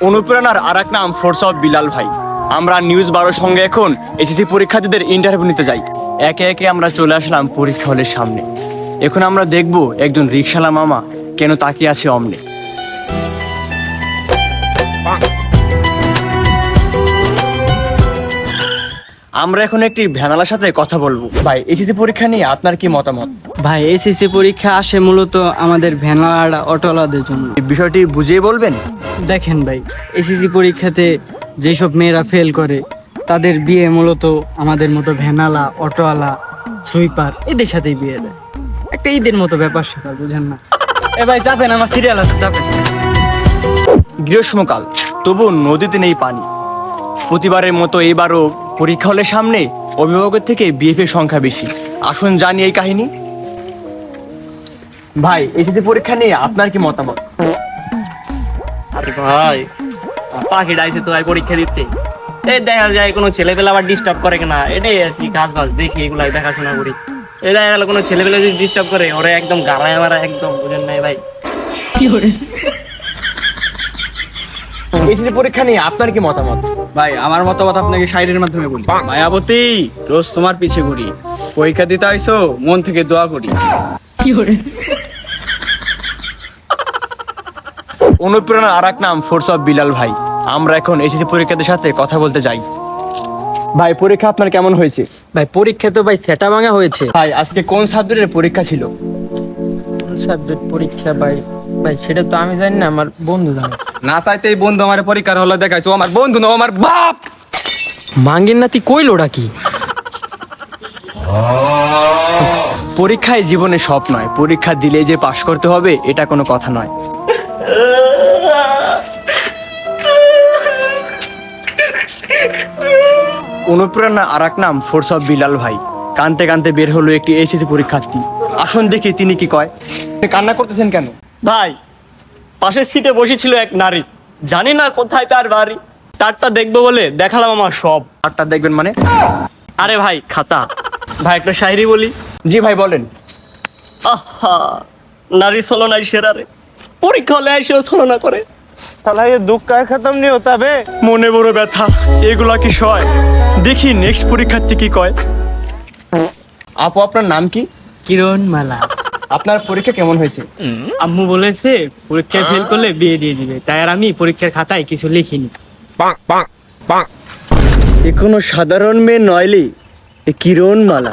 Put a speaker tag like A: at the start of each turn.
A: অনুপ্রেরণার আর এক নাম ফোর্স অফ বিলাল ভাই। আমরা নিউজ 12 সঙ্গে এখন এসএসসি পরীক্ষার্থীদের ইন্টারভিউ নিতে যাই। একে একে আমরা চলে আসলাম পরীক্ষা হলের সামনে। এখন আমরা দেখব একজন রিকশালা মামা কেন তাকিয়ে আছে অমনে। আমরা এখন একটি ভ্যানালার সাথে কথা বলবো। ভাই, এসএসসি পরীক্ষা নিয়ে আপনার কি মতামত?
B: ভাই, এসএসসি পরীক্ষা আসে মূলত আমাদের ভ্যানওয়ালা অটোওয়ালাদের জন্য।
A: এই বিষয়টি বুঝিয়ে বলবেন।
B: দেখেন ভাই, এসএসসি পরীক্ষাতে যেসব মেয়েরা ফেল করে তাদের বিয়ে মূলত আমাদের মতো ভ্যানালা, অটোওয়ালা, সুইপার এদের সাথেই বিয়ে দেয়। একটা ঈদের মতো ব্যাপার সেটা, বুঝেন না? এ ভাই যাবেন, আমার সিরিয়াল আছে, যাবেন।
A: গ্রীষ্মকাল, তবু নদীতে নেই পানি। প্রতিবারের মতো এবারও পরীক্ষা হলের সামনে অভিভাবকের থেকে বিএফের সংখ্যা বেশি। আসুন জানি এই কাহিনী। ভাই, এসএসসি পরীক্ষা নিয়ে আপনার কি মতামত?
C: আরে ভাই, পাখি ডাইছে তো ভাই পরীক্ষা দিতে। এই দেখা যায় কোনো ছেলেপেলে আবার ডিস্টার্ব করে কিনা, এটাই আর কি কাজ বাজ দেখি, এগুলাই দেখাশোনা করি। এই দেখা গেল কোনো ছেলেপেলে যদি ডিস্টার্ব করে, ওরা একদম গালায় মারা, একদম বুঝেন নাই ভাই।
A: এসএসসি পরীক্ষা নিয়ে আপনার কি মতামত?
D: ভাই, আমার মতামত আপনাকে শায়রির মাধ্যমে বলি। মায়াবতী, রোজ তোমার পিছে ঘুরি, পরীক্ষা দিতে আইসো, মন থেকে দোয়া করি।
A: অনুপ্রেরণার আর এক নাম ফোর্স অফ বিলাল ভাই। আমরা এখন এসএসসি পরীক্ষার্থীর সাথে কথা বলতে যাই। ভাই, পরীক্ষা আপনার কেমন হয়েছে?
E: ভাই, পরীক্ষা তো ভাই সেটা ভাঙা হয়েছে।
A: ভাই, আজকে কোন সাবজেক্টের পরীক্ষা ছিল?
E: কোন সাবজেক্ট পরীক্ষা ভাই? ভাই সেটা তো আমি জানি না, আমার বন্ধু জানে।
D: না চাইতে এই বন্ধু আমার পরীক্ষার হলে দেখাইছো, আমার বন্ধু না, আমার বাপ।
E: মাঙ্গের নাতি কইলোটা কি?
A: পরীক্ষায় জীবনে সব নয়, পরীক্ষা দিলে যে পাশ করতে হবে এটা কোনো কথা নয়। অনুপ্রেরণা আর এক নাম ফোর্স অফ বিলাল ভাই। কানতে কানতে বের হলো একটি এসএসসি পরীক্ষার্থী। আসুন দেখি তিনি কি কয়। আপনি কান্না করতেছেন কেন?
C: ভাই, পাশের সিটে বসেছিল এক নারী, জানি না কোথায় তার বাড়ি। তারটা দেখবো বলে দেখালাম আমার সব।
A: আরটা দেখবেন মানে?
C: আরে ভাই, খাতা। ভাই, একটা শায়রি বলি।
A: জি ভাই, বলেন।
C: আহা, নারী ছলনায় সেরারে, পরীক্ষা হলে এসেও ছলনা করে।
A: তাহলে ये दुख का खत्म नहीं होता बे। মনে বড় ব্যথা, এগুলা কি সয়? দেখি নেক্সট পরীক্ষার্থী কি কয়। আপু, আপনার নাম কি?
B: কিরণ মালা।
A: আপনার পরীক্ষা কেমন হয়েছে?
B: আম্মু বলেছে পরীক্ষায় ফেল করলে বিয়ে দিয়ে দিবে, তাই আর আমি পরীক্ষার খাতায় কিছু লিখিনি।
A: এ কোনো সাধারণ মেয়ে নয়লি, এ কিরণ মালা।